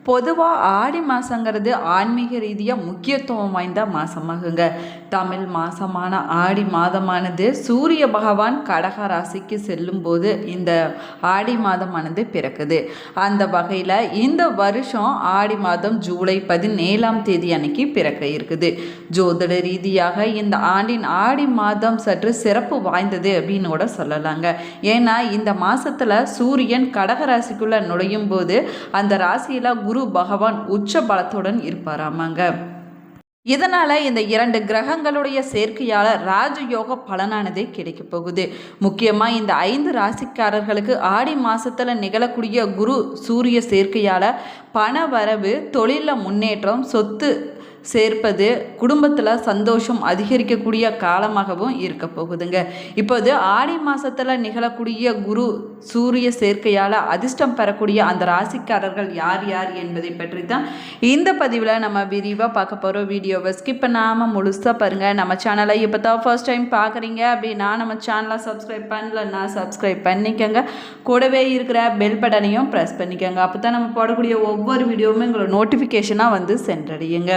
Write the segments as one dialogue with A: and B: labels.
A: பொதுவாக ஆடி மாதங்கிறது ஆன்மீக ரீதியாக முக்கியத்துவம் வாய்ந்த மாதமாகுங்க. தமிழ் மாதமான ஆடி மாதமானது சூரிய பகவான் கடக ராசிக்கு செல்லும்போது இந்த ஆடி மாதமானது பிறக்குது. அந்த வகையில் இந்த வருஷம் ஆடி மாதம் ஜூலை 17ஆம் தேதி அன்னைக்கு பிறக்க இருக்குது. ஜோதிட ரீதியாக இந்த ஆண்டின் ஆடி மாதம் சற்று சிறப்பு வாய்ந்தது அப்படின்னு கூட சொல்லலாங்க. ஏன்னா இந்த மாதத்தில் சூரியன் கடக ராசிக்குள்ளே நுழையும் போது அந்த ராசியில் குரு பகவான் உச்ச பலத்துடன் இருப்பாராமாங்க. இதனால் இந்த 2 கிரகங்களுடைய சேர்க்கையால் ராஜயோக பலனானதே கிடைக்க போகுது. முக்கியமாக இந்த 5 ராசிக்காரர்களுக்கு ஆடி மாதத்தில் நிகழக்கூடிய குரு சூரிய சேர்க்கையால் பண வரவு, தொழிலில் முன்னேற்றம், சொத்து சேர்ப்பது, குடும்பத்தில் சந்தோஷம் அதிகரிக்கக்கூடிய காலமாகவும் இருக்க போகுதுங்க. இப்போது ஆடி மாதத்தில் நிகழக்கூடிய குரு சூரிய சேர்க்கையால் அதிர்ஷ்டம் பெறக்கூடிய அந்த ராசிக்காரர்கள் யார் யார் என்பதை பற்றி தான் இந்த பதிவில் நம்ம விரிவாக பார்க்க போகிறோம். வீடியோவை ஸ்கிப் பண்ணாமல் முழுசாக பாருங்கள். நம்ம சேனலை இப்போ தான் ஃபர்ஸ்ட் டைம் பார்க்குறீங்க அப்படின்னா நம்ம சேனலை சப்ஸ்கிரைப் பண்ணலன்னா சப்ஸ்கிரைப் பண்ணிக்கோங்க. கூடவே இருக்கிற பெல் பட்டனையும் ப்ரெஸ் பண்ணிக்கோங்க. அப்போ தான் நம்ம போடக்கூடிய ஒவ்வொரு வீடியோவுமே உங்களோட நோட்டிஃபிகேஷனாக வந்து சென்றடையுங்க.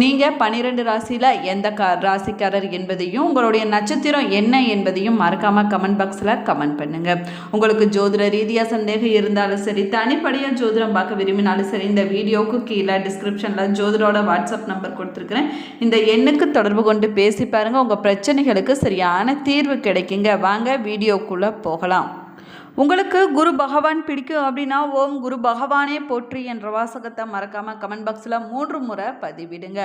A: நீங்கள் 12 ராசியில் எந்த ராசிக்காரர் என்பதையும் உங்களுடைய நட்சத்திரம் என்ன என்பதையும் மறக்காமல் கமெண்ட் பாக்ஸில் கமெண்ட் பண்ணுங்கள். உங்களுக்கு ஜோதிட ரீதியாக சந்தேகம் இருந்தாலும் சரி, தனிப்படையாக ஜோதிடம் பார்க்க விரும்பினாலும் சரி, இந்த வீடியோவுக்கு கீழே டிஸ்கிரிப்ஷனில் ஜோதிடோட வாட்ஸ்அப் நம்பர் கொடுத்துருக்குறேன். இந்த எண்ணுக்கு தொடர்பு கொண்டு பேசி பாருங்கள். உங்கள் பிரச்சனைகளுக்கு சரியான தீர்வு கிடைக்குங்க. வாங்க வீடியோக்குள்ளே போகலாம். உங்களுக்கு குரு பகவான் பிடிக்கும் அப்படின்னா ஓம் குரு பகவானே போற்றி என்ற வாசகத்தை மறக்காமல் கமெண்ட் பாக்ஸில் 3 முறை பதிவிடுங்க.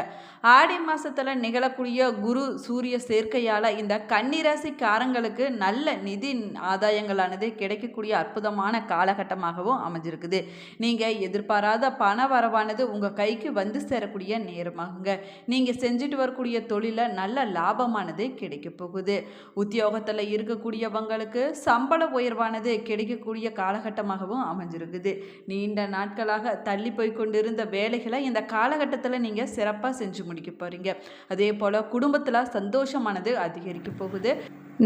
A: ஆடி மாதத்தில் நிகழக்கூடிய குரு சூரிய சேர்க்கையால் இந்த கன்னிராசிக்காரங்களுக்கு நல்ல நிதி ஆதாயங்களானது கிடைக்கக்கூடிய அற்புதமான காலகட்டமாகவும் அமைஞ்சிருக்குது. நீங்கள் எதிர்பாராத பண வரவானது உங்கள் கைக்கு வந்து சேரக்கூடிய நேரமாகுங்க. நீங்கள் செஞ்சுட்டு வரக்கூடிய தொழிலில் நல்ல லாபமானது கிடைக்க போகுது. உத்தியோகத்தில் இருக்கக்கூடியவங்களுக்கு சம்பள உயர்வானது கிடைக்கக்கூடிய காலகட்டமாகவும் அமைஞ்சிருக்குது. நீண்ட நாட்களாக தள்ளி போய் கொண்டிருந்த வேலைகளை இந்த காலகட்டத்தில் நீங்கள் சிறப்பாக செஞ்சு முடிக்க போறீங்க. அதே போல் குடும்பத்தில் சந்தோஷமானது அதிகரிக்க போகுது.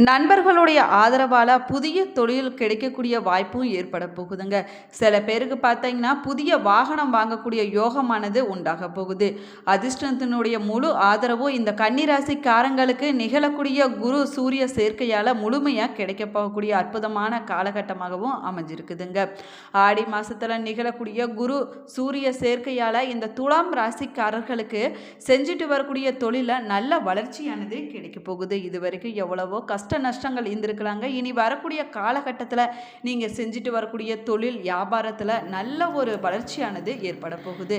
A: நண்பர்களுடைய ஆதரவால் புதிய தொழில் கிடைக்கக்கூடிய வாய்ப்பும் ஏற்பட போகுதுங்க. சில பேருக்கு பார்த்தீங்கன்னா புதிய வாகனம் வாங்கக்கூடிய யோகமானது உண்டாக போகுது. அதிர்ஷ்டத்தினுடைய முழு ஆதரவும் இந்த கன்னிராசிக்காரங்களுக்கு நிகழக்கூடிய குரு சூரிய சேர்க்கையால் முழுமையாக கிடைக்க போகக்கூடிய அற்புதமான காலகட்டமாகவும் அமைஞ்சிருக்குதுங்க. ஆடி மாதத்தில் நிகழக்கூடிய குரு சூரிய சேர்க்கையால் இந்த துலாம் ராசிக்காரர்களுக்கு செஞ்சுட்டு வரக்கூடிய தொழிலில் நல்ல வளர்ச்சியானது கிடைக்க போகுது. இதுவரைக்கும் எவ்வளவோ கஷ்ட நஷ்டங்கள் இருந்திருக்கலாங்க. இனி வரக்கூடிய காலகட்டத்தில் நீங்கள் செஞ்சுட்டு வரக்கூடிய தொழில் வியாபாரத்தில் நல்ல ஒரு வளர்ச்சியானது ஏற்பட போகுது.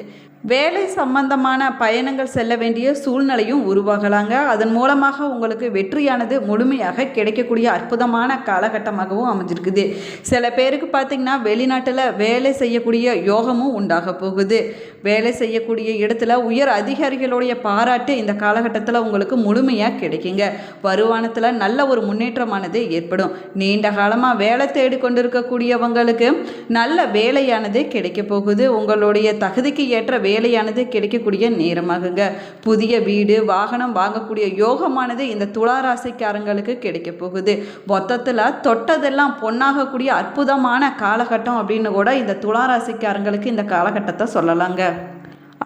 A: வேலை சம்பந்தமான பயணங்கள் செல்ல வேண்டிய சூழ்நிலையும் உருவாகலாங்க. அதன் மூலமாக உங்களுக்கு வெற்றியானது முழுமையாக கிடைக்கக்கூடிய அற்புதமான காலகட்டமாகவும் அமைஞ்சிருக்குது. சில பேருக்கு பார்த்திங்கன்னா வெளிநாட்டில் வேலை செய்யக்கூடிய யோகமும் உண்டாக போகுது. வேலை செய்யக்கூடிய இடத்துல உயர் அதிகாரிகளுடைய பாராட்டு இந்த காலகட்டத்தில் உங்களுக்கு முழுமையாக கிடைக்குங்க. வருமானத்தில் நல்ல ஒரு முன்னேற்றமானது ஏற்படும். நீண்ட காலமாக வேலை தேடி கொண்டிருக்கக்கூடியவங்களுக்கு நல்ல வேலையானது கிடைக்க போகுது. உங்களுடைய தகுதிக்கு ஏற்ற வேலையானது கிடைக்கக்கூடிய நேரமாகுங்க. புதிய வீடு வாகனம் வாங்கக்கூடிய யோகமானது இந்த துளாராசிக்காரங்களுக்கு கிடைக்க போகுது. மொத்தத்தில் தொட்டதெல்லாம் பொன்னாகக்கூடிய அற்புதமான காலகட்டம் அப்படின்னு கூட இந்த துளாராசிக்காரங்களுக்கு இந்த காலகட்டத்தை சொல்லலாங்க.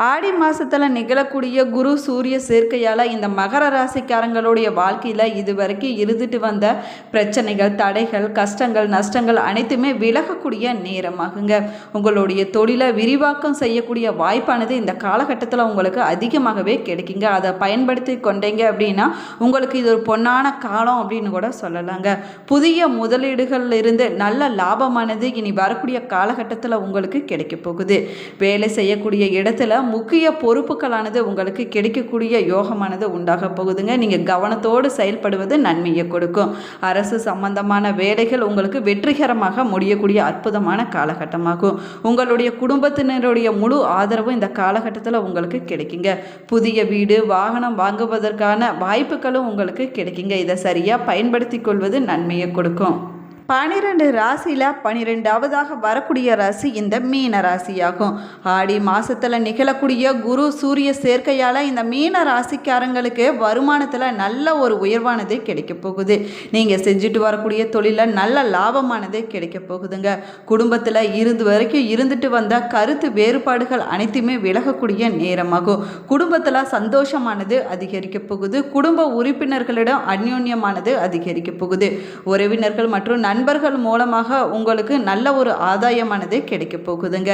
A: ஆடி மாதத்தில் நிகழக்கூடிய குரு சூரிய சேர்க்கையால் இந்த மகர ராசிக்காரங்களுடைய வாழ்க்கையில் இதுவரைக்கும் இருந்துட்டு வந்த பிரச்சனைகள், தடைகள், கஷ்டங்கள், நஷ்டங்கள் அனைத்துமே விலகக்கூடிய நேரமாகுங்க. உங்களுடைய தொழிலை விரிவாக்கம் செய்யக்கூடிய வாய்ப்பானது இந்த காலகட்டத்தில் உங்களுக்கு அதிகமாகவே கிடைக்குங்க. அதை பயன்படுத்தி கொண்டீங்க அப்படின்னா உங்களுக்கு இது ஒரு பொன்னான காலம் அப்படின்னு கூட சொல்லலாங்க. புதிய முதலீடுகளில் இருந்து நல்ல லாபமானது இனி வரக்கூடிய காலகட்டத்தில் உங்களுக்கு கிடைக்க போகுது. வேலை செய்யக்கூடிய இடத்துல முக்கிய பொறுப்புகளானது உங்களுக்கு கிடைக்கக்கூடிய யோகமானது உண்டாக போகுதுங்க. நீங்கள் கவனத்தோடு செயல்படுவது நன்மையை கொடுக்கும். அரசு சம்பந்தமான வேலைகள் உங்களுக்கு வெற்றிகரமாக முடியக்கூடிய அற்புதமான காலகட்டமாகும். உங்களுடைய குடும்பத்தினருடைய முழு ஆதரவும் இந்த காலகட்டத்தில் உங்களுக்கு கிடைக்குங்க. புதிய வீடு வாகனம் வாங்குவதற்கான வாய்ப்புகளும் உங்களுக்கு கிடைக்குங்க. இதை சரியாக பயன்படுத்தி கொள்வது நன்மையை கொடுக்கும். 12 ராசியில் 12வதாக வரக்கூடிய ராசி இந்த மீன ராசியாகும். ஆடி மாதத்தில் நிகழக்கூடிய குரு சூரிய சேர்க்கையால் இந்த மீன ராசிக்காரங்களுக்கு வருமானத்தில் நல்ல ஒரு உயர்வானது கிடைக்க போகுது. நீங்கள் செஞ்சுட்டு வரக்கூடிய தொழிலில் நல்ல லாபமானது கிடைக்க போகுதுங்க. குடும்பத்தில் வரைக்கும் இருந்துட்டு வந்த கருத்து வேறுபாடுகள் அனைத்துமே விலகக்கூடிய நேரமாகும். குடும்பத்தில் சந்தோஷமானது அதிகரிக்க போகுது. குடும்ப உறுப்பினர்களிடம் அந்யோன்யமானது அதிகரிக்க போகுது. உறவினர்கள் மற்றும் நண்பர்கள் மூலமாக உங்களுக்கு நல்ல ஒரு ஆதாயமானது கிடைக்க போகுதுங்க.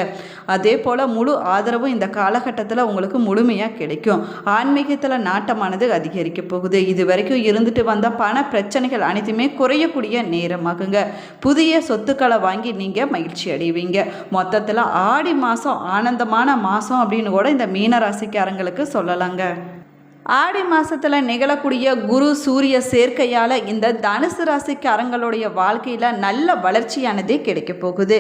A: அதே போல் முழு ஆதரவும் இந்த காலகட்டத்தில் உங்களுக்கு முழுமையாக கிடைக்கும். ஆன்மீகத்தில் நாட்டமானது அதிகரிக்க போகுது. இது வரைக்கும் இருந்துட்டு வந்த பண பிரச்சனைகள் அனைத்துமே குறையக்கூடிய நேரமாகுங்க. புதிய சொத்துக்களை வாங்கி நீங்கள் மகிழ்ச்சி அடைவீங்க. மொத்தத்தில் ஆடி மாதம் ஆனந்தமான மாதம் அப்படின்னு கூட இந்த மீனராசிக்காரங்களுக்கு சொல்லலாங்க. ஆடி மாதத்தில் நிகழக்கூடிய குரு சூரிய சேர்க்கையால் இந்த தனுசு ராசிக்காரங்களுடைய வாழ்க்கையில் நல்ல வளர்ச்சியானதே கிடைக்க போகுது.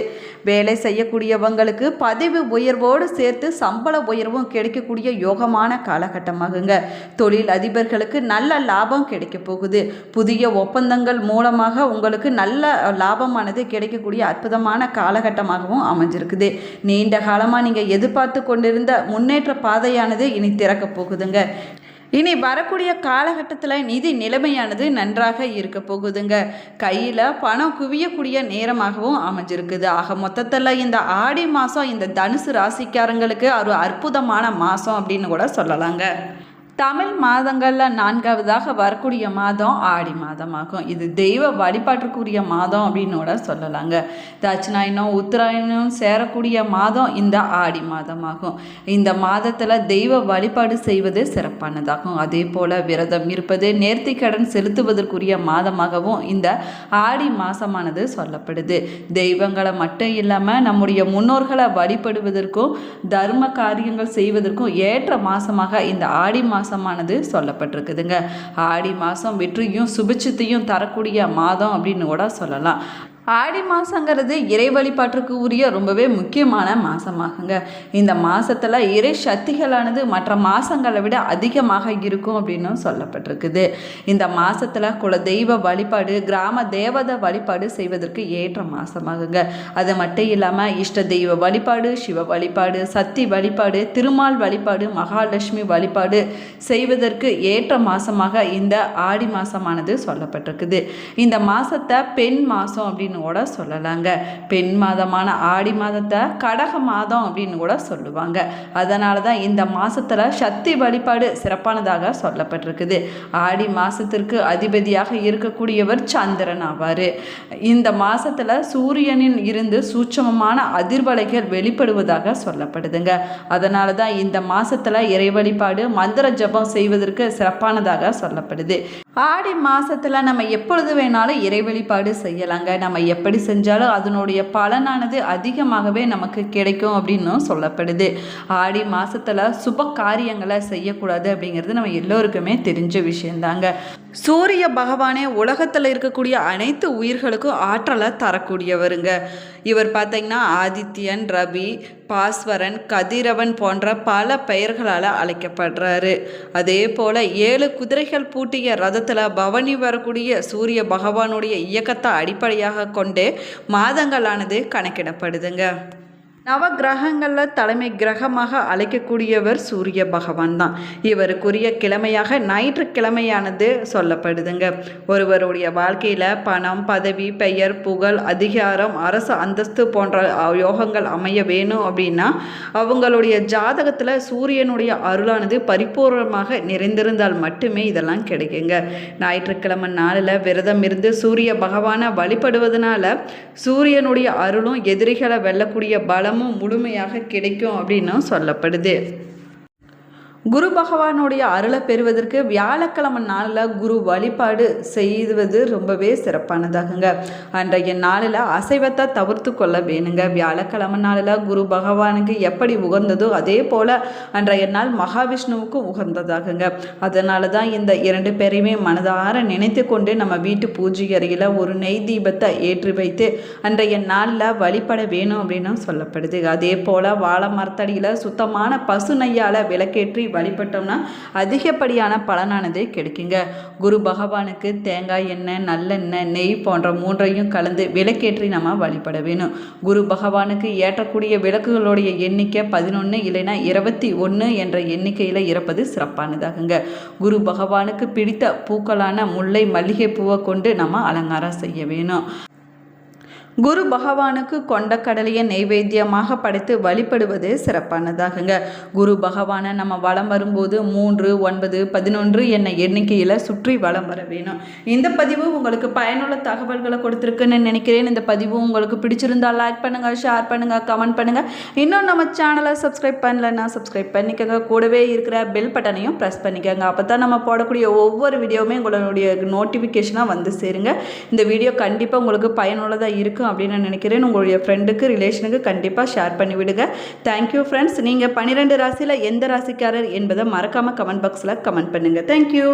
A: வேலை செய்யக்கூடியவங்களுக்கு பதவி உயர்வோடு சேர்த்து சம்பள உயர்வும் கிடைக்கக்கூடிய யோகமான காலகட்டமாகுங்க. தொழில் அதிபர்களுக்கு நல்ல லாபம் கிடைக்க போகுது. புதிய ஒப்பந்தங்கள் மூலமாக உங்களுக்கு நல்ல லாபமானது கிடைக்கக்கூடிய அற்புதமான காலகட்டமாகவும் அமைஞ்சிருக்குது. நீண்ட காலமாக நீங்கள் எதிர்பார்த்து கொண்டிருந்த முன்னேற்ற பாதையானது இனி திறக்க போகுதுங்க. இனி வரக்கூடிய காலகட்டத்தில் நிதி நிலைமையானது நன்றாக இருக்க போகுதுங்க. கையில் பணம் குவியக்கூடிய நேரமாகவும் அமைஞ்சிருக்குது. ஆக மொத்தத்தில் இந்த ஆடி மாதம் இந்த தனுசு ராசிக்காரங்களுக்கு ஒரு அற்புதமான மாதம் அப்படின்னு கூட சொல்லலாங்க. தமிழ் மாதங்களில் 4வதாக வரக்கூடிய மாதம் ஆடி மாதமாகும். இது தெய்வ வழிபாட்டுக்குரிய மாதம் அப்படின்னு கூட சொல்லலாங்க. தட்சிணாயனம் உத்தராயணம் சேரக்கூடிய மாதம் இந்த ஆடி மாதமாகும். இந்த மாதத்தில் தெய்வ வழிபாடு செய்வது சிறப்பானதாகும். அதே போல் விரதம் இருப்பது நேர்த்திக்கடன் செலுத்துவதற்குரிய மாதமாகவும் இந்த ஆடி மாதமானது சொல்லப்படுது. தெய்வங்களை மட்டும் இல்லாமல் நம்முடைய முன்னோர்களை வழிபடுவதற்கும் தர்ம காரியங்கள் செய்வதற்கும் ஏற்ற மாதமாக இந்த ஆடி மாதமானது சொல்லப்பட்டிருக்குதுங்க. ஆடி மாதம் வெற்றியும் சுபிட்சத்தையும் தரக்கூடிய மாதம் அப்படின்னு கூட சொல்லலாம். ஆடி மாதங்கிறது இறை வழிபாட்டுக்கு உரிய ரொம்பவே முக்கியமான மாதமாகுங்க. இந்த மாதத்தில் இறை சக்திகளானது மற்ற மாதங்களை விட அதிகமாக இருக்கும் அப்படின்னு சொல்லப்பட்டிருக்குது. இந்த மாதத்தில் குல தெய்வ வழிபாடு கிராம தேவதை வழிபாடு செய்வதற்கு ஏற்ற மாதமாகுங்க. அது மட்டும் இல்லாமல் இஷ்ட தெய்வ வழிபாடு சிவ வழிபாடு சக்தி வழிபாடு திருமால் வழிபாடு மகாலட்சுமி வழிபாடு செய்வதற்கு ஏற்ற மாதமாக இந்த ஆடி மாதமானது சொல்லப்பட்டிருக்குது. இந்த மாதத்தை பெண் மாதம் அப்படின்னு கூட சொல்லலாங்க. பெண் மாதமான ஆடி மாதத்தை கடக மாதம் அப்படின்னு கூட சொல்லுவாங்க. அதனால தான் இந்த மாதத்தில் சக்தி வழிபாடு சிறப்பானதாக சொல்லப்பட்டிருக்குது. ஆடி மாதத்திற்கு அதிபதியாக இருக்கக்கூடியவர் சந்திரன் ஆவார். இந்த மாதத்தில் சூரியனில் இருந்து சூட்சமமான அதிர்வலைகள் வெளிப்படுவதாக சொல்லப்படுதுங்க. அதனால தான் இந்த மாதத்தில் இறை வழிபாடு மந்திர ஜபம் செய்வதற்கு சிறப்பானதாக சொல்லப்படுது. ஆடி மாதத்தில் நம்ம எப்பொழுது வேணாலும் இறை வழிபாடு செய்யலாங்க. நம்ம எப்படி செஞ்சாலும் அதனுடைய பலனானது அதிகமாகவே நமக்கு கிடைக்கும் அப்படின்னு சொல்லப்படுது. ஆடி மாதத்தில் சுப காரியங்களை செய்யக்கூடாது அப்படிங்கிறது நம்ம எல்லோருக்குமே தெரிஞ்ச விஷயந்தாங்க. சூரிய பகவானே உலகத்தில் இருக்கக்கூடிய அனைத்து உயிர்களுக்கும் ஆற்றலை தரக்கூடியவருங்க. இவர் பார்த்தீங்கன்னா ஆதித்யன் ரவி பாஸ்வரன் கதிரவன் போன்ற பல பெயர்களால் அழைக்கப்படுறாரு. அதே போல் 7 குதிரைகள் பூட்டிய ரதத்தில் பவனி வரக்கூடிய சூரிய பகவானுடைய இயக்கத்தை அடிப்படையாக கொண்டு மாதங்களானது கணக்கிடப்படுதுங்க. நவ கிரகங்களில் தலைமை கிரகமாக அழைக்கக்கூடியவர் சூரிய பகவான் தான். இவருக்குரிய கிழமையாக ஞாயிற்றுக்கிழமையானது சொல்லப்படுதுங்க. ஒருவருடைய வாழ்க்கையில் பணம் பதவி பெயர் புகழ் அதிகாரம் அரசு அந்தஸ்து போன்ற யோகங்கள் அமைய வேணும் அப்படின்னா அவங்களுடைய ஜாதகத்தில் சூரியனுடைய அருளானது பரிபூர்ணமாக நிறைந்திருந்தால் மட்டுமே இதெல்லாம் கிடைக்குங்க. ஞாயிற்றுக்கிழமை நாளில் விரதம் இருந்து சூரிய பகவானை வழிபடுவதனால சூரியனுடைய அருளும் எதிரிகளை வெல்லக்கூடிய பலம் முழுமையாக கிடைக்கும் அப்படின்னு சொல்லப்படுது. குரு பகவானுடைய அருளை பெறுவதற்கு வியாழக்கிழமை நாளில் குரு வழிபாடு செய்வது ரொம்பவே சிறப்பானதாகுங்க. அன்றைய நாளில் அசைவத்தை தவிர்த்து கொள்ள வேணுங்க. வியாழக்கிழமை நாளில் குரு பகவானுக்கு எப்படி உகந்ததோ அதே போல் அன்றைய நாள் மகாவிஷ்ணுவுக்கும் உகந்ததாகுங்க. அதனால தான் இந்த 2 பேரையுமே மனதார நினைத்து கொண்டு நம்ம வீட்டு பூஜை அறையில் ஒரு நெய் தீபத்தை ஏற்றி வைத்து அன்றைய நாளில் வழிபட வேணும் அப்படின்னு சொல்லப்படுது. அதே போல் வாழை மரத்தடியில் சுத்தமான பசு நெய்யால் விளக்கேற்றி வழிபட்டோம்னா அதிகப்படியான பலனானது கிடைக்குங்க. குரு பகவானுக்கு தேங்காய் எண்ணெய், நல்லெண்ணெய், நெய் போன்ற 3ஐயும் கலந்து விளக்கேற்றி நம்ம வழிபட வேணும். குரு பகவானுக்கு ஏற்றக்கூடிய விளக்குகளுடைய எண்ணிக்கை 11 இல்லைன்னா 21 என்ற எண்ணிக்கையில் இருப்பது சிறப்பானதாகுங்க. குரு பகவானுக்கு பிடித்த பூக்களான முல்லை, மல்லிகை பூவை கொண்டு நம்ம அலங்காரம் செய்ய வேணும். குரு பகவானுக்கு கொண்ட கடலையை நெய்வேத்தியமாக படைத்து வழிபடுவது சிறப்பானதாகுங்க. குரு பகவானை நம்ம வலம் வரும்போது 3, 9, 11 என்ற எண்ணிக்கையில் சுற்றி வலம் வர வேணும். இந்த பதிவு உங்களுக்கு பயனுள்ள தகவல்களை கொடுத்துருக்குன்னு நினைக்கிறேன். இந்த பதிவு உங்களுக்கு பிடிச்சிருந்தால் லைக் பண்ணுங்கள், ஷேர் பண்ணுங்கள், கமெண்ட் பண்ணுங்கள். இன்னும் நம்ம சேனலை சப்ஸ்கிரைப் பண்ணலைன்னா சப்ஸ்கிரைப் பண்ணிக்கோங்க. கூடவே இருக்கிற பெல் பட்டனையும் ப்ரெஸ் பண்ணிக்கோங்க. அப்போ தான் நம்ம போடக்கூடிய ஒவ்வொரு வீடியோவுமே உங்களுடைய நோட்டிஃபிகேஷனாக வந்து சேருங்க. இந்த வீடியோ கண்டிப்பாக உங்களுக்கு பயனுள்ளதாக இருக்கும் அப்படின்னு நான் நினைக்கிறேன். உங்களுடைய ஃப்ரெண்டுக்கு, ரிலேஷனுக்கு கண்டிப்பாக ஷேர் பண்ணி விடுங்க. Thank you friends. நீங்கள் 12 ராசியில் எந்த ராசிக்காரர் என்பதை மறக்காமல் கமெண்ட் பாக்ஸில் கமெண்ட் பண்ணுங்கள். தேங்க்யூ.